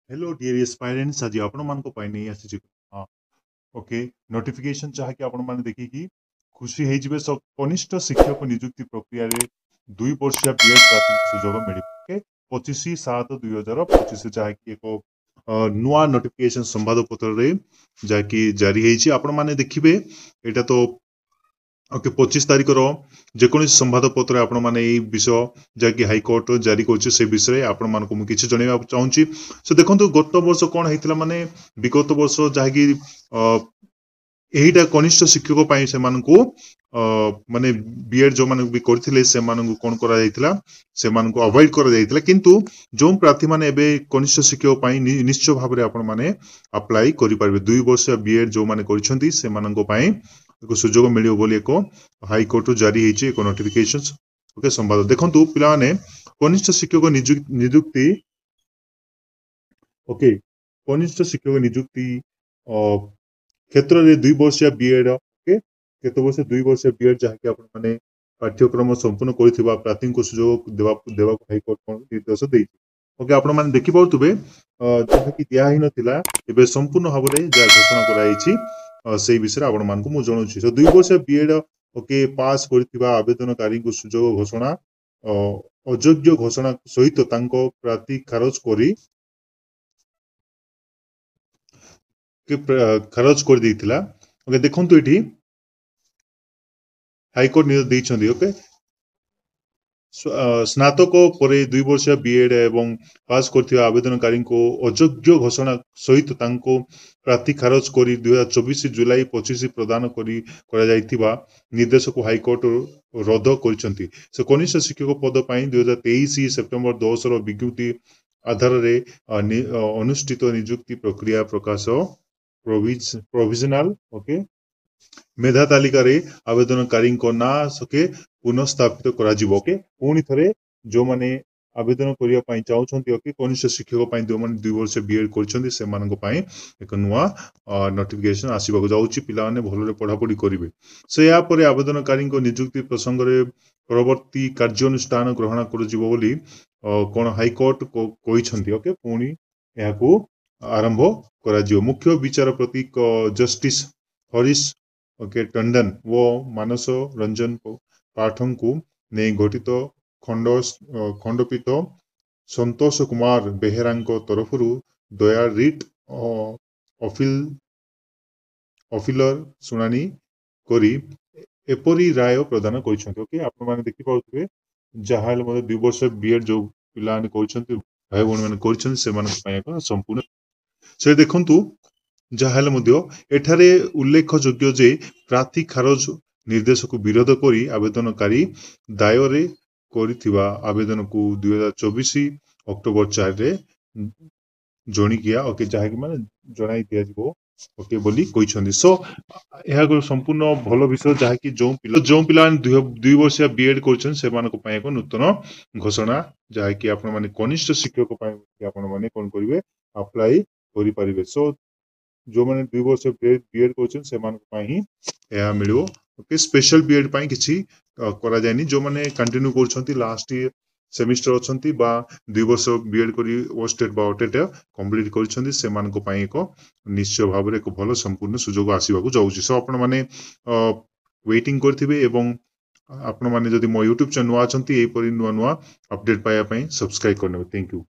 Hello dear aspirants आज आपण मानको पाई नहीं आसी हाँ ओके नोटिफिकेशन चाहे कि आपण माने देखिकी खुशी हे जिवे सब कनिष्ठ शिक्षक नियुक्ति प्रक्रिया रे 2 वर्षिया बीएड प्राथमिक सुजोग मिल ओके 25/7/2025 चाहे कि एक नुआ नोटिफिकेशन संवाद पत्र रे जाकी जारी हेछि आपण माने देखिबे एटा तो ओके 25 तारिख जेकोसी संवाद पत्र आपण माने एई विषय जहाँकि हाईकोर्ट जारी कर से विषय आपण मानक मु किछि जणैबा चाहूची सो देखंतु गत वर्ष कोन हेतिला माने विगत वर्ष जहाँकि एहिटा कनिष्ठ शिक्षक पई से मानकु माने बीएड जो माने भी करथिले से मानकु कोन करा जायतिला से मानकु अवॉइड करा जायतिला किंतु जो प्रार्थी माने एबे कनिष्ठ शिक्षक पई निश्चय भाबरे आपण माने अप्लाई करि परबे 2 वर्ष बीएड जो माने करछंती से मानकु पई एक सुजोग मिलियो बोली एक हाईकोर्ट जारी हेछि एक नोटिफिकेशन ओके संवाद देखंतु पिला माने कनिष्ठ शिक्षक नियुक्ति ओके कनिष्ठ शिक्षक नियुक्ति क्षेत्र रे 2 वर्षिया बीएड ओके केते वर्ष 2 वर्षिया बीएड जहाँकि आपण माने पाठ्यक्रम संपूर्ण करिथिबा प्रार्थी को सुजोग देवा हाईकोर्ट कोन निर्देश देइ ओके आपण माने देखि पाउतबे जहाँकि दिया हि नथिला एबे संपूर्ण भाबरे जा घोषणा कराइछि से विषय आपण मानकु मु जणुछि सो 2 वर्ष बीएड ओके पास करिथिबा आवेदनकारी को सुजोग घोषणा अयोग्य घोषणा सहित तांको प्रार्थी खारज करी के खारज कर देइथिला ओके देखंतु एठी हाईकोर्ट निर्देश दैछंदी ओके स्नातक पर 2 वर्षिया बीएड एवं पास करथिबा आवेदनकारी को अयोग्य घोषणा सहित तांको प्रार्थी खारज करी 2024 जुलाई 25 प्रदान करी करा जायतिबा निर्देश को हाईकोर्ट रद्द करिसंती से कनिष्ठ शिक्षक पद पई 2023 सेप्टेम्बर 10 रो विज्ञप्ति आधार रे अनुष्ठित नियुक्ति प्रक्रिया प्रकाश प्रोविजनल ओके मेधा तालिका रे आवेदनकारी को ना सके पुनःस्थापित करा जिवो ओके पुनी थरे जो माने आवेदन करिया पई चाहउछंती ओके कनिष्ठ शिक्षक पई जो माने 2 वर्ष बीएड करछंती से मानको पई एक नुवा नोटिफिकेशन आसीबा जाउची पिला माने भलरे पढा पढी करिवे से या परे आवेदनकारी को नियुक्ति प्रसंग रे परवर्ती कार्यानुष्ठान ग्रहण कर जिवो बोली कोन हाईकोर्ट को कहिसंती ओके पुनी याकू आरंभ करा जिवो मुख्य विचारपति जस्टिस हरीश ओके टंडन वो मानस रंजन पाठन को ने घटित खंडपीठ संतोष कुमार बेहेरा तरफ दया रिट अफिलर शुणानी करी एपरी राय प्रदान कर आपण माने देखि पाउथबे जहाल मते 2 वर्ष बीएड जो पिला ने कहउछंती भाई बहन माने करछन से माने पय संपूर्ण से देखंतु जहाल मध्य एठारे उल्लेखयोग्य जे प्रार्थी खारज निर्देश को विरोध करी आवेदनकारी दायरे करिथिबा आवेदन को 2024 अक्टोबर 4 रे जणिकिया ओके जहाकि माने जणाई दिया जिवो ओके बोली कहिसंदी सो एहा को संपूर्ण भलो विषय जहाकि जो पिला 2 वर्षिया बीएड करछन से मानको पय एक नूतन घोषणा जहाकि आपण माने कनिष्ठ शिक्षक पय आपण माने कोन करिवे अप्लाई करि परिबे सो जो माने 2 वर्ष बीएड करछन से मान पाही या मिलियो ओके स्पेशल बीएड पाई किछि करा जायनी जो माने कंटिन्यू करछंती लास्ट सेमिस्टर अछंती बा 2 वर्ष बीएड करी ओस्टेट बा ओटेट कंप्लीट करछंती से मान को पाई को निश्चय भाबरे एक भलो संपूर्ण सुजोग आसीबा को जाउची सो आपण माने वेटिंग करथिबे एवं आपण माने जदि मो YouTube चैनल नुवा अछंती एई परि नुवा नुवा अपडेट पाया पई सब्सक्राइब करनेबे थैंक यू।